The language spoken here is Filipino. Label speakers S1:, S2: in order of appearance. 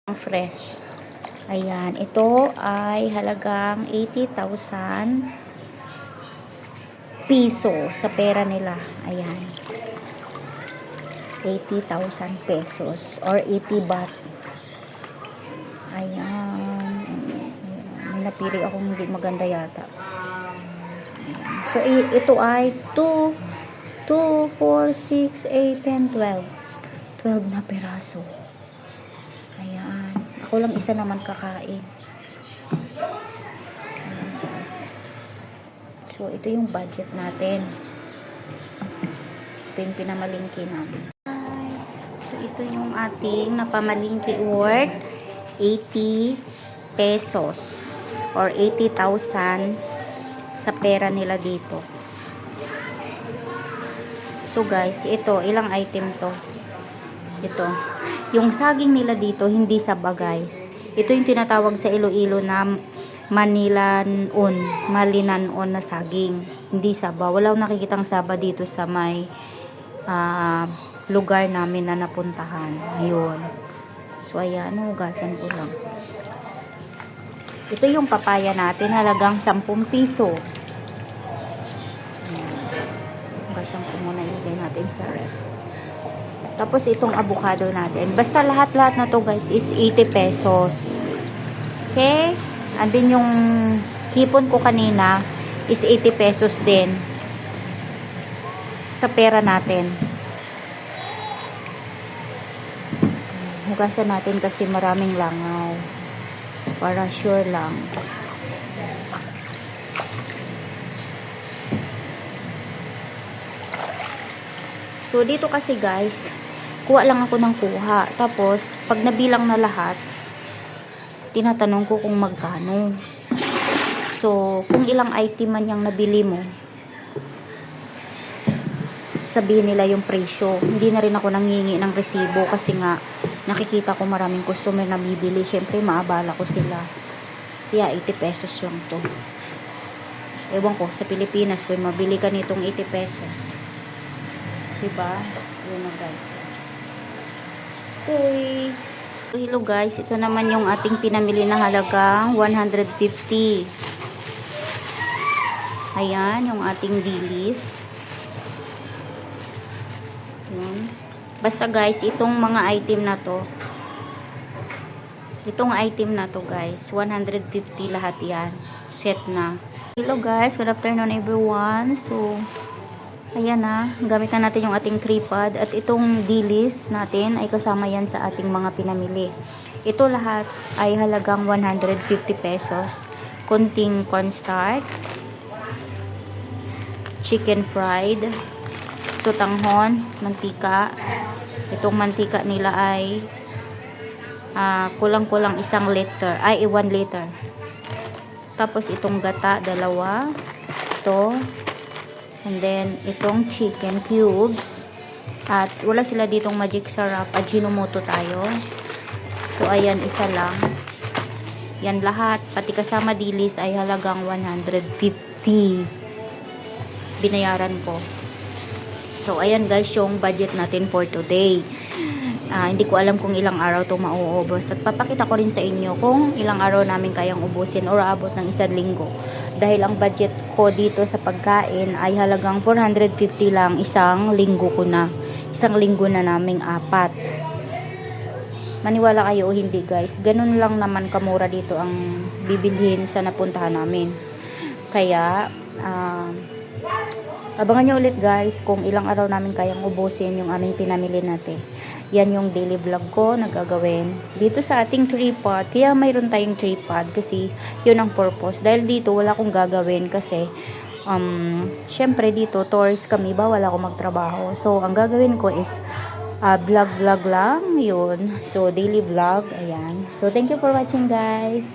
S1: Ang fresh. Ayan, ito ay halagang 80,000 piso sa pera nila. Ayan. 80,000 pesos or 80 baht. Ayan. May napili akong hindi maganda yata. Ayan. So, ito ay 2, 4, 6, 8, 10, 12. 12 na peraso. Ayan. Ako lang isa naman kakain. Ayan, guys. So, ito yung budget natin. Ito yung pinamalingki namin. So, ito yung ating napamalingki worth 80 pesos or 80,000 sa pera nila dito. So, guys, ito, ilang item to? Ito. Yung saging nila dito, hindi saba, guys. Ito yung tinatawag sa Iloilo na malinanon na saging. Hindi saba. Wala akong nakikitang saba dito sa may lugar namin na napuntahan. Ayun. So, ayan. Hugasan ko lang. Ito yung papaya natin. Halagang 10 piso. Hugasan ko muna. Ilagay natin sa ref. Tapos itong avocado natin. Basta lahat-lahat na to, guys, is 80 pesos. Okay? And then yung hipon ko kanina is 80 pesos din sa pera natin. Hugasan natin kasi maraming langaw. Para sure lang. So, dito kasi, guys, kuha lang ako ng kuha. Tapos, pag nabilang na lahat, tinatanong ko kung magkano. So, kung ilang item man yung nabili mo, sabihin nila yung presyo. Hindi na rin ako nangingi ng resibo kasi nga, nakikita ko maraming customer na bibili. Siyempre, maabala ko sila. Kaya, 80 pesos lang to. Ewan ko, sa Pilipinas, kung mabili ka nitong 80 pesos. Diba? Yun na, guys. Okay. So, hello guys, ito naman yung ating pinamili na halagang 150. Ayan, yung ating dilis. Yun. Basta guys, itong mga item na to, guys, 150 lahat yan. Set na. Hello guys, good afternoon everyone. So, ayan na, gamit na natin yung ating tripod at itong dilis natin ay kasama yan sa ating mga pinamili. Ito lahat ay halagang 150 pesos. Kunting cornstarch, chicken fried, sutanghon, mantika. Itong mantika nila ay kulang-kulang 1 liter. 1 liter. Tapos itong gata, 2. Ito. And then, itong chicken cubes. At wala sila ditong magic sarap. Ajinomoto tayo. So, ayan, isa lang. Yan lahat. Pati kasama dilis ay halagang 150. Binayaran ko. So, ayan guys, yung budget natin for today. Hindi ko alam kung ilang araw ito mauubos. At papakita ko rin sa inyo kung ilang araw namin kayang ubusin or abot ng 1 linggo. Dahil ang budget ko dito sa pagkain ay halagang 450 lang 1 linggo ko na. 1 linggo na naming 4. Maniwala kayo o hindi guys, ganun lang naman kamura dito ang bibilhin sa napuntahan namin. Kaya, abangan nyo ulit guys kung ilang araw namin kayang ubusin yung aming pinamili natin. Yan yung daily vlog ko na gagawin dito sa ating tripod. Kaya mayroon tayong tripod kasi yun ang purpose. Dahil dito wala akong gagawin kasi syempre dito tourist kami, bawal ako magtrabaho. So ang gagawin ko is vlog lang yun. So daily vlog, ayan. So thank you for watching guys.